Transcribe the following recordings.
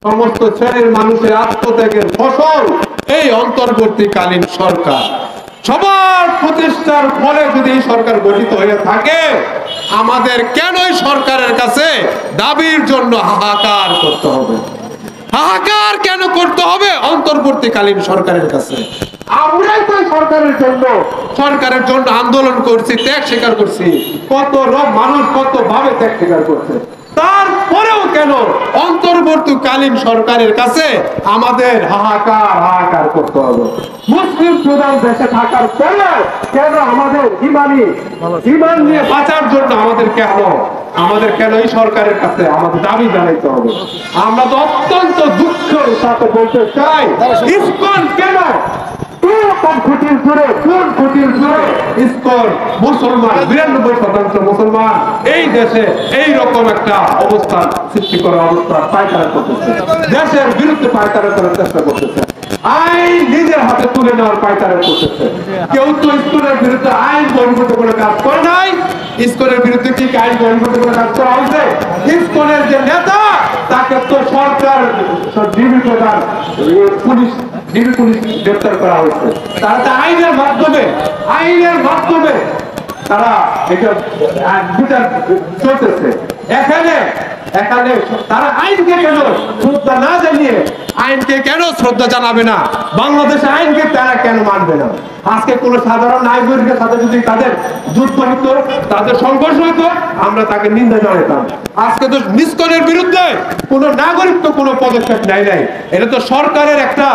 সমস্ত শ্রেণীর মানুষের আত্মত্যাগের ফসল এই অন্তর্বর্তীকালীন সরকার। সবার প্রচেষ্টার ফলে যদি এই সরকার গঠিত হয়ে থাকে, আমাদের কেন এই সরকারের কাছে দাবির জন্য হাহাকার করতে হবে? হাহাকার কেন করতে হবে অন্তর্বর্তীকালীন সরকারের কাছে? আমরাই তো সরকারের জন্য আন্দোলন করছি, ত্যাগ স্বীকার করছি। কত মানুষ কত ভাবে ত্যাগ স্বীকার করছে, তারপরেও কেন অন্তর্বর্তীকালীন সরকারের কাছে আমাদের হাহাকার করতে হবে? মুসলিম প্রধান দেশে থাকার পরেও কেন আমাদের ঈমান নিয়ে বাঁচার জন্য আমাদের কেন এই সরকারের কাছে আমাদের দাবি জানাইতে হবে? আমরা তো অত্যন্ত দুঃখের সাথে বলতে চাই, ইসকন কেন মুসলমান 92% মুসলমান এই দেশে এইরকম একটা অবস্থান সৃষ্টি করার অবস্থা পায়তারা করতেছে, দেশের বিরুদ্ধে পায়তারা করার চেষ্টা করতেছে, আইন নিজের হাতে তুলে নেওয়ার পায়তারা করতেছে। কেউ তো ইসকনের বিরুদ্ধে আইন বহির্ভূত করে কাজ করে নাই। ইসকনের বিরুদ্ধে কি আইন বহির্ভূত করে কাজ করা হয়েছে? ইসকনের যে নেতা তাকে তো সরকার ডিবি প্রধান পুলিশ গ্রেফতার করা হয়েছে। তারা তো আইনের মাধ্যমে তারা এটা বিচার চলতেছে। এখানে তারা আইনকে কেন শ্রদ্ধা না জানিয়ে, আইনকে কেন শ্রদ্ধা জানাবে না? বাংলাদেশে আইনকে তারা কেন মানবে না? আজকে কোন সাধারণ নাগরিকের সাথে যদি তাদের যুদ্ধ হইতো, তাদের সংঘর্ষ হইতো, আমরা তাকে নিন্দা জানাতাম। আজকে তো ইসকনের বিরুদ্ধে কোন নাগরিক তো কোনো পদক্ষেপ নেয় নাই। এটা তো সরকারের একটা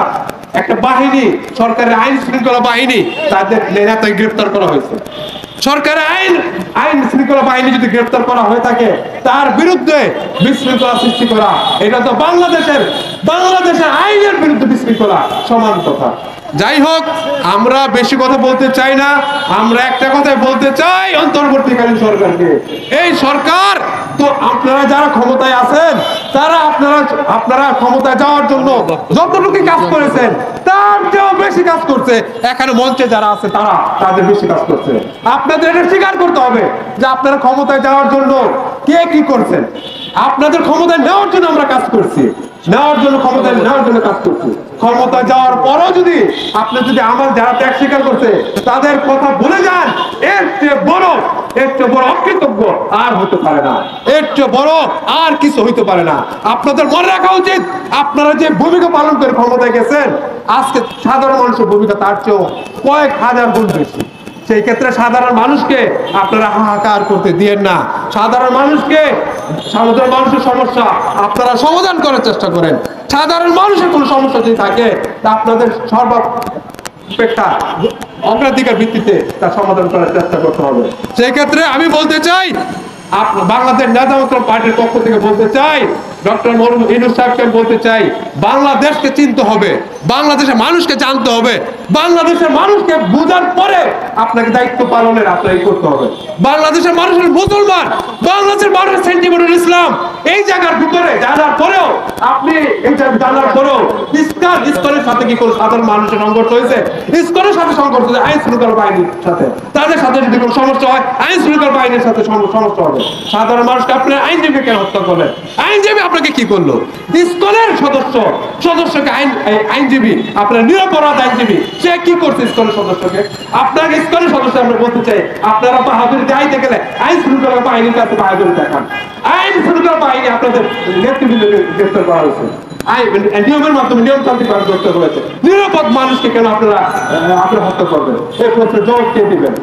বাহিনী, সরকারের আইন শৃঙ্খলা বাহিনী, তাদের নেতাকে গ্রেফতার করা হয়েছে। সরকারের আইন শৃঙ্খলা বাহিনী যদি গ্রেফতার করা হয়ে থাকে, তার বিরুদ্ধে বিশৃঙ্খলা সৃষ্টি করা, এটা তো বাংলাদেশের আইনের বিরুদ্ধে বিশৃঙ্খলা, সমান কথা। যাই হোক, আমরা বেশি কথা বলতে চাই না। আমরা একটা কথাই বলতে চাই অন্তর্বর্তীকালীন সরকারকে, এই সরকার তো আপনারা যারা ক্ষমতায় আছেন, তারা আপনারা ক্ষমতায় যাওয়ার জন্য যতটুকু কাজ করেছেন তার চেয়েও বেশি কাজ করছে। এখানে মঞ্চে যারা আছে তাদের বেশি কাজ করছে। আপনাদের এটা স্বীকার করতে হবে যে আপনারা ক্ষমতায় যাওয়ার জন্য কে কি করছেন। আপনাদের ক্ষমতায় নেওয়ার জন্য আমরা কাজ করছি, ক্ষমতায় নেওয়ার জন্য কাজ করছি। ক্ষমতা যাওয়ার পরও যদি আমার যারা ত্যাগ স্বীকার করছে তাদের কথা ভুলে যান, এর চেয়ে বড় অকৃতজ্ঞ আর হতে পারে না, এর চেয়ে বড় আর কিছু হইতে পারে না। আপনাদের মনে রাখা উচিত, আপনারা যে ভূমিকা পালন করে ক্ষমতায় গেছেন, আজকে সাধারণ মানুষের ভূমিকা তার চেয়েও কয়েক হাজার গুণ বেশি। সেই ক্ষেত্রে সাধারণ মানুষকে আপনারা হাহাকার করতে দিয়েন না। সাধারণ মানুষের সমস্যা আপনারা সমাধান করার চেষ্টা করেন। সাধারণ মানুষের কোনো সমস্যা যদি থাকে, তা আপনাদের সর্বাপেক্ষা অগ্রাধিকার ভিত্তিতে তার সমাধান করার চেষ্টা করতে হবে। সেই ক্ষেত্রে আমি বলতে চাই, বাংলাদেশ জাতীয়তাবাদী পার্টির পক্ষ থেকে বলতে চাই, ডক্টর মোহাম্মদ ইউনূস সাহেবকে বলতে চাই, বাংলাদেশকে চিনতে হবে, বাংলাদেশের মানুষকে জানতে হবে, বাংলাদেশের মানুষকে বোঝার পরে আপনাকে দায়িত্ব পালনের আপনাকে করতে হবে। বাংলাদেশের মানুষের মুসলমান, বাংলাদেশের মানুষের সেন্টিমেন্টাল ইসলাম, এই জায়গার ভিতরে জানার পরেও ইসকনের সাথে কি কোনো সাধারণ মানুষের সংঘর্ষ হয়েছে? ইসকনের সাথে সংঘর্ষ হয়েছে আইন শৃঙ্খলা বাহিনীর সাথে। তাদের সাথে যদি কোনো সমস্যা হয়, আইন শৃঙ্খলা বাহিনীর সাথে সমস্যা হবে। সাধারণ মানুষকে আপনার আইনজীবী কেন হত্যা করলেন? আইনজীবী আপনাকে কি করলো? ইসকনের সদস্যকে আইনজীবী, আপনার নিরপরাধ আইনজীবী, সে কি করছে ইসকনের সদস্যকে? আপনার ইসকনের সদস্য আমরা বলতে চাই, আপনারা বাহাদুরি দেখাইতে গেলে আইন শৃঙ্খলা বাহিনীর কাছে বাহাদুরি দেখান। আইন শৃঙ্খলা বাহিনী আপনাদের নেতৃবৃন্দকে গ্রেফতার করা হয়েছে, নিয়মের মাধ্যমে নিয়মতান্ত্রিক ভাবে গ্রেফতার করেছে। নিরাপদ মানুষকে কেন আপনারা হত্যা করবেন? এই প্রশ্নের জবাব কে দিবেন?